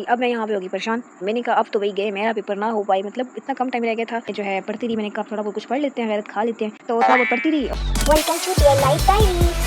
अब मैं यहाँ पे होगी परेशान। मैंने कहा अब तो वही गए, मेरा पेपर ना हो पाए, मतलब इतना कम टाइम रह गया था जो है पढ़ती रही। मैंने कहा थोड़ा बहुत कुछ पढ़ लेते हैं, गैरत खा लेते हैं, तो थोड़ा बहुत पढ़ती रही। Welcome to dear life diary.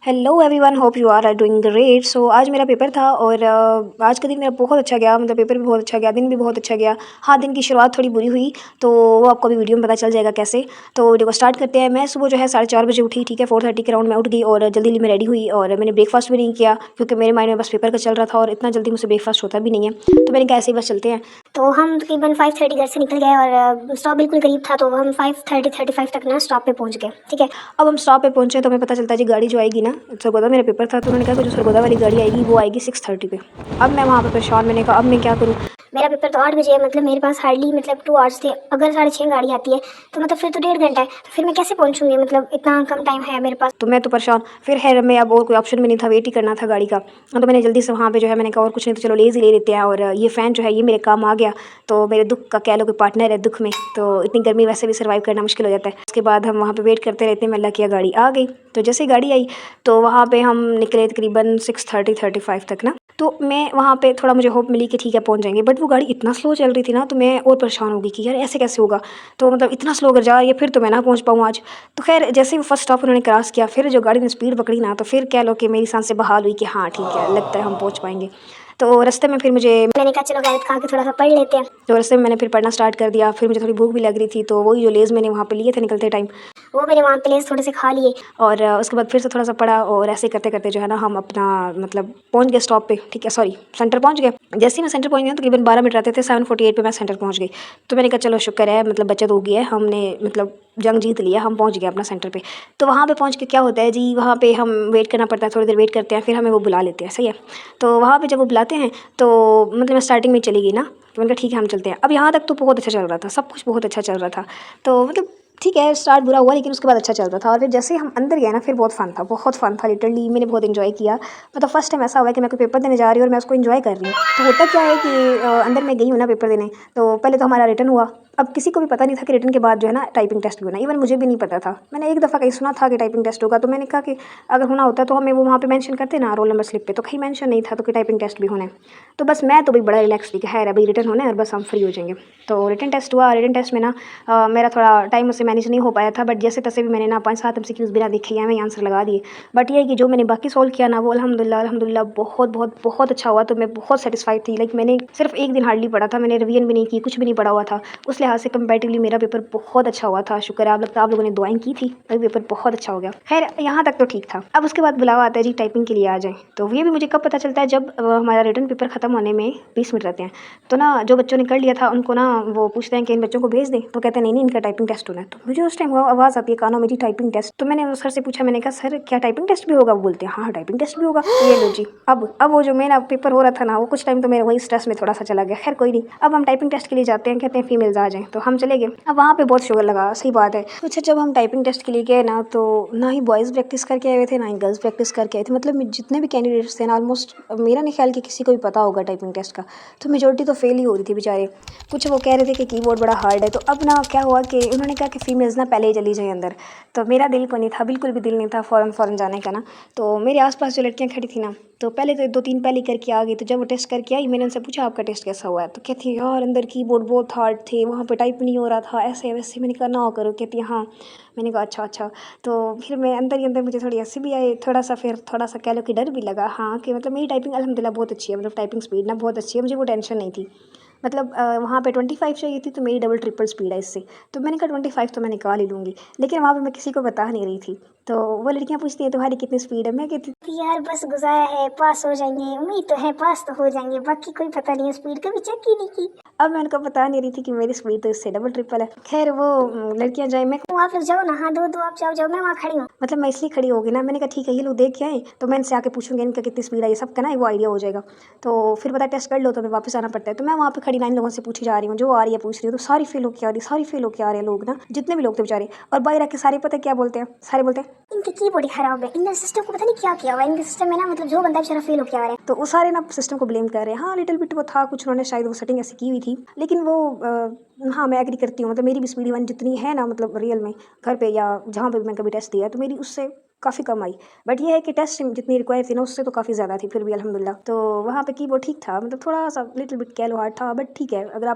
Hello everyone, hope you are doing great. So आज मेरा पेपर था और आज का दिन मेरा बहुत अच्छा गया, मतलब पेपर भी बहुत अच्छा गया, दिन भी बहुत अच्छा गया। हाँ, दिन की शुरुआत थोड़ी बुरी हुई, तो वो आपको भी वीडियो में पता चल जाएगा कैसे। तो वीडियो को स्टार्ट करते हैं। मैं सुबह जो है 4:30 बजे उठी, ठीक है, 4:30 के राउंड में उठ गई और जल्दी में रेडी हुई और मैंने ब्रेकफास्ट भी नहीं किया क्योंकि मेरे माइंड में बस पेपर का चल रहा था और इतना जल्दी मुझसे ब्रेकफास्ट होता भी नहीं है। तो मैंने कहा ऐसे ही बस चलते हैं। तो हम तकरीबन 5:30 घर से निकल गए और स्टॉप बिल्कुल करीब था, तो हम 5:35 तक ना स्टॉप पे पहुंच गए। ठीक है, अब हम स्टॉप पे पहुंचे तो हमें पता चलता है जी गाड़ी जो आएगी ना, सरगोदा मेरा पेपर था, तो उन्होंने कहा कि जो सरगोदा वाली गाड़ी आएगी वो आएगी 6:30 पे। अब मैं वहाँ पे परेशान, मैंने कहा अब मैं क्या करूँ। मेरा पेपर तो 8 बजे है, मतलब मेरे पास हार्डली मतलब 2 आवर्स थे। अगर 6:30 गाड़ी आती है तो मतलब फिर तो 1.5 घंटा है, तो फिर मैं कैसे पहुंचूंगी, मतलब इतना कम टाइम है मेरे पास। तो मैं तो परेशान। फिर है मैं, अब और कोई ऑप्शन भी नहीं था, वेट ही करना था गाड़ी का। तो मैंने जल्दी से वहाँ पे जो है मैंने कहा और कुछ नहीं तो चलो लेज़ ही ले लेते हैं। और ये फ़ैन जो है ये मेरे काम आ गया, तो मेरे दुख का कह लो कि पार्टनर है दुख में। तो इतनी गर्मी वैसे भी सर्वाइव करना मुश्किल हो जाता है। उसके बाद हम वहाँ पे वेट करते रहते हैं, अल्लाह की गाड़ी आ गई। तो जैसे ही गाड़ी आई तो वहाँ पे हम निकले तकरीबन 6:35 तक ना। तो मैं वहाँ पे थोड़ा मुझे होप मिली कि ठीक है पहुँच जाएंगे, बट वो गाड़ी इतना स्लो चल रही थी ना, तो मैं और परेशान हो गई कि यार ऐसे कैसे होगा। तो मतलब इतना स्लो अगर जा रही है फिर तो मैं ना पहुँच पाऊँ आज। तो खैर जैसे ही फर्स्ट स्टॉप उन्होंने क्रॉस किया, फिर जो गाड़ी ने स्पीड पकड़ी ना, तो फिर कह लो कि मेरी सांसें बहाल हुई कि हाँ ठीक है, लगता है हम पहुँच पाएंगे। तो रास्ते में फिर मैंने कहा चलो गैरत खा के थोड़ा सा पढ़ लेते हैं। तो रास्ते में मैंने फिर पढ़ना स्टार्ट कर दिया। फिर मुझे थोड़ी भूख भी लग रही थी, तो वही जो लेज़ मैंने वहाँ पे लिए थे निकलते टाइम, वो मैंने वहाँ प्लेस थोड़े से खा लिए। और उसके बाद फिर से थोड़ा सा पढ़ा और ऐसे करते करते जो है ना हम अपना मतलब पहुंच गए स्टॉप पे, ठीक है, सॉरी सेंटर पहुंच गए। जैसे ही मैं सेंटर पहुंच गई तकरीबन 12 मिनट रहते थे, 7:48 पे मैं सेंटर पहुंच गई। तो मैंने कहा चलो शुक्र है, मतलब बचत हो गई है, हमने मतलब जंग जीत लिया, हम पहुंच गए अपना सेंटर पे। तो वहाँ पे पहुंच के क्या होता है जी, वहाँ पे हम वेट करना पड़ता है, थोड़ी देर वेट करते हैं, फिर हमें वो बुला लेते हैं, सही है। तो वहाँ पे जब वो बुलाते हैं तो मतलब मैं स्टार्टिंग में चली गई ना, तो मैंने कहा ठीक है हम चलते हैं। अब यहाँ तक तो बहुत अच्छा चल रहा था, सब कुछ बहुत अच्छा चल रहा था। तो मतलब ठीक है, स्टार्ट बुरा हुआ लेकिन उसके बाद अच्छा चल रहा था। और फिर जैसे ही हम अंदर गए ना, फिर बहुत फ़न था, बहुत फ़न था, लिटरली मैंने बहुत इन्जॉय किया। मतलब फर्स्ट टाइम ऐसा हुआ है कि मैं कोई पेपर देने जा रही हूँ और मैं उसको इन्जॉय कर रही हूँ। तो होता क्या है कि अंदर मैं गई हूँ ना पेपर देने, तो पहले तो हमारा रिटर्न हुआ। अब किसी को भी पता नहीं था कि रिटर्न के बाद जो है ना टाइपिंग टेस्ट भी होना, इवन मुझे भी नहीं पता था। मैंने एक दफ़ा कहीं सुना था कि टाइपिंग टेस्ट होगा, तो मैंने कहा कि अगर होना होता तो हमें वो वहाँ पे मेंशन करते ना रोल नंबर स्लिप पे, तो कहीं मेंशन नहीं था तो कि टाइपिंग टेस्ट भी होना है। तो बस मैं तो भी बड़ा रिलैक्स थी कि है अभी रिटर्न होना है और बस हम फ्री हो जाएंगे। तो रिटर्न टेस्ट हुआ। रिटर्न टेस्ट में ना मेरा थोड़ा टाइम उससे मैनेज नहीं हो पाया था, बट जैसे तैसे भी मैंने ना 5-7 MCQs बिना देखे या मैं आंसर लगा दिए। बट ये है कि जो मैंने बाकी सॉल्व किया ना, वो अल्हम्दुलिल्लाह बहुत बहुत बहुत अच्छा हुआ। तो मैं बहुत सेटिस्फाइड थी। लाइक मैंने सिर्फ एक दिन हार्डली पढ़ा था, मैंने रिवीजन भी नहीं की, कुछ भी नहीं पढ़ा हुआ था। उस लिहाज से कंपैरेटिवली मेरा पेपर बहुत अच्छा हुआ था। शुक्र है, आप लगता है आप लोगों ने दुआएं की थी, तभी पेपर बहुत अच्छा हो गया। खैर यहाँ तक तो ठीक था। अब उसके बाद बुलावा आता है जी टाइपिंग के लिए आ जाए। तो ये भी मुझे कब पता चलता है, जब हमारा रिटर्न पेपर खत्म होने में 20 मिनट रहते हैं। तो ना जो बच्चों ने कर लिया था उनको ना वो पूछते हैं कि इन बच्चों को भेज दें, तो कहते हैं नहीं नहीं इनका टाइपिंग टेस्ट होना है। तो मुझे उस टाइम आवाज़ आती है कानों में जी टाइपिंग टेस्ट। तो मैंने सर से पूछा, मैंने कहा सर क्या टाइपिंग टेस्ट भी होगा। वो बोलते हैं हाँ टाइपिंग टेस्ट भी होगा। ये लो जी। अब वो जो मेरा पेपर हो रहा था ना, वो कुछ टाइम तो मेरे वही स्ट्रेस में थोड़ा सा चला गया। खैर कोई नहीं, अब हम टाइपिंग टेस्ट के लिए जाते हैं, कहते हैं फीमेल्स आ जाएँ, तो हम चले गए। अब वहाँ पे बहुत शुगर लगा, सही बात है। अच्छा, जब हम टाइपिंग टेस्ट के लिए गए ना, तो ना ही बॉयज़ प्रैक्टिस करके आए हुए थे, ना ही गर्ल्स प्रैक्टिस करके आए थे। मतलब जितने भी कैंडिडेट्स थे ना, ऑलमोस्ट मेरा नहीं ख्याल कि किसी को भी पता होगा टाइपिंग टेस्ट का। तो मेजोरिटी तो फेल ही हो रही थी बेचारे। कुछ वो कह रहे थे कि कीबोर्ड बड़ा हार्ड है। तो अब ना क्या हुआ कि उन्होंने कहा कि फीमेल्स ना पहले ही चली जाए अंदर। तो मेरा दिल को नहीं था, बिल्कुल भी दिल नहीं था फ़ौरन जाने का ना। तो मेरे आसपास जो लड़कियां खड़ी थी ना, तो पहले तो 2-3 पहले करके आ गई। तो जब वो टेस्ट करके आई, मैंने उनसे पूछा आपका टेस्ट कैसा हुआ है। तो कहती है यार अंदर कीबोर्ड बहुत हार्ड थे, वहाँ पे टाइप नहीं हो रहा था, ऐसे वैसे। मैंने कहा ना करो। कहती है हाँ। मैंने कहा अच्छा। तो फिर मैं अंदर ही अंदर मुझे थोड़ी हंसी भी आई, थोड़ा सा फिर थोड़ा सा कह लो कि डर भी लगा। हाँ कि मतलब मेरी टाइपिंग अल्हम्दुलिल्लाह बहुत अच्छी है, मतलब टाइपिंग स्पीड ना बहुत अच्छी है, मुझे वो टेंशन नहीं थी। मतलब वहाँ पे 25 चाहिए थी, तो मेरी डबल ट्रिपल स्पीड है इससे। तो मैंने कहा 25 तो मैं निकाल ही लूँगी। लेकिन वहाँ पे मैं किसी को बता नहीं रही थी। तो वो लड़कियाँ पूछती हैं तुम्हारी कितनी स्पीड है। मैं कहती यार बस गुजारा है, पास हो जाएंगे, उम्मीद तो है पास तो हो जाएंगे, बाकी कोई पता नहीं है, स्पीड कभी चेक ही नहीं की। अब मैं उनको बता नहीं रही थी कि मेरी स्पीड तो इससे डबल ट्रिपल है। खैर वो लड़कियाँ जाए, मैं आप लोग जाओ ना, हाँ दो आप जाओ, मैं वहाँ खड़ी हूँ। मतलब मैं इसलिए खड़ी हो गई ना, मैंने कहा ठीक है ये लोग देख के आए, तो मैं इनसे आके पूछूंगी इनका कितनी स्पीड है, ये सब का ना वो आइडिया हो जाएगा। तो फिर पता टेस्ट कर लो तो मैं वापस आना पड़ता है। तो मैं वहाँ पे खड़ी 9 लोगों से पूछी जा रही हूँ, जो आ रही है पूछ रही हूँ। तो सारी फेल होके आ रही, सारी फेल होके आ रहे हैं लोग ना, जितने भी लोग थे बेचारे। और बाहर आके सारे पता है क्या बोलते हैं, सारे बोलते हैं इनकी कीबोर्ड खराब है, इनका सिस्टम को पता नहीं क्या किया हुआ है, इनके सिस्टम में ना मतलब जो बंदा बेचारा फेल होके आ रहा है। तो वो सारे ना सिस्टम को ब्लेम कर रहे हैं। हाँ लिटिल बिट वो था, कुछ उन्होंने शायद वो सेटिंग ऐसी की हुई थी, लेकिन वो हाँ मैं एग्री करती हूँ। मतलब मेरी भी स्पीड इवन जितनी है ना, मतलब रियल में घर पे या जहाँ पे भी मैं कभी टेस्ट दिया है, तो मेरी उससे काफ़ी कम आई। बट ये है कि टेस्ट जितनी रिक्वायर थी ना उससे तो काफ़ी ज़्यादा थी, फिर भी अल्हम्दुलिल्लाह। तो वहाँ पे कीबोर्ड ठीक था, मतलब थोड़ा सा लिटिल बिट कह लो हार्ड था, बट ठीक है, अगर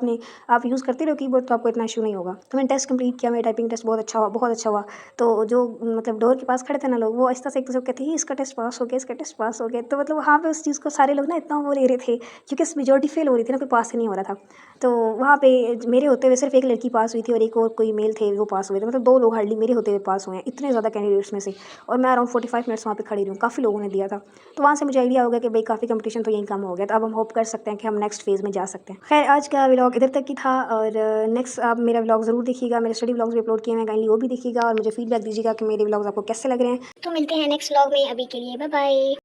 आप यूज़ करते रहो कीबोर्ड तो आपको इतना इशू नहीं होगा। तो मैंने टेस्ट कंप्लीट किया, मेरा टाइपिंग टेस्ट बहुत अच्छा हुआ। तो जो मतलब डोर के पास खड़े थे ना लोग, वो आहिस्ता से एक दूसरे को कहते हैं इसका टेस्ट पास हो गया, इसका टेस्ट पास हो गया। तो मतलब वहाँ पे उस चीज़ को सारे लोग ना इतना वो ले रहे थे, क्योंकि मेजॉरिटी फेल हो रही थी ना, कोई पास ही नहीं हो रहा था। तो वहाँ पे मेरे होते हुए सिर्फ एक लड़की पास हुई थी और एक और कोई मेल थे वो पास हुए थे, मतलब 2 लोग हार्डली मेरे होते हुए पास हुए हैं इतने ज़्यादा कैंडिडेट्स में से। और मैं अराउंड 45 मिनट्स वहाँ पे खड़ी रही हूँ, काफ़ी लोगों ने दिया था। तो वहाँ से मुझे आइडिया हो गया कि भाई काफ़ी कंपटीशन तो यहीं कम हो गया, तो अब हम होप कर सकते हैं कि हम नेक्स्ट फेज़ में जा सकते हैं। खैर आज का व्लॉग इधर तक ही था, और नेक्स्ट आप मेरा व्लॉग ज़रूर देखिएगा, मेरे स्टडी व्लॉग्स भी अपलोड किए हैं, काइंडली वो भी देखिएगा और मुझे फीडबैक दीजिएगा कि मेरे व्लॉग्स आपको कैसे लग रहे हैं। तो मिलते हैं नेक्स्ट व्लॉग में, अभी के लिए बाय बाय।